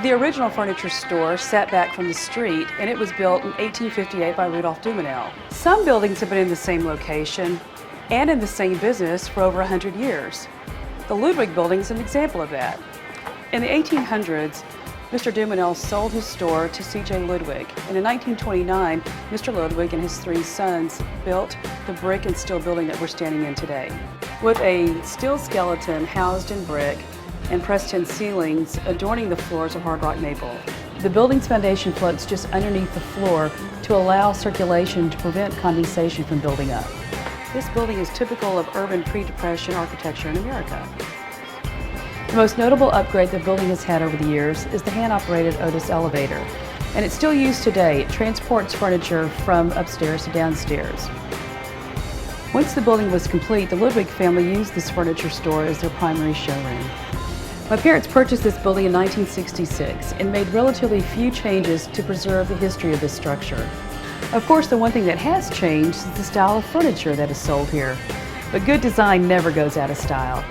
The original furniture store sat back from the street, and it was built in 1858 by Rudolph Dumenil. Some buildings have been in the same location and in the same business for over 100 years. The Ludewig building is an example of that. In the 1800s, Mr. Dumenil sold his store to C.J. Ludewig, and in 1929, Mr. Ludewig and his three sons built the brick and steel building that we're standing in today. With a steel skeleton housed in brick and pressed-in ceilings adorning the floors of hard rock maple. The building's foundation floats just underneath the floor to allow circulation to prevent condensation from building up. This building is typical of urban pre-Depression architecture in America. The most notable upgrade the building has had over the years is the hand-operated Otis elevator, and it's still used today. It transports furniture from upstairs to downstairs. Once the building was complete, the Ludewig family used this furniture store as their primary showroom. My parents purchased this building in 1966 and made relatively few changes to preserve the history of this structure. Of course, the one thing that has changed is the style of furniture that is sold here, but good design never goes out of style.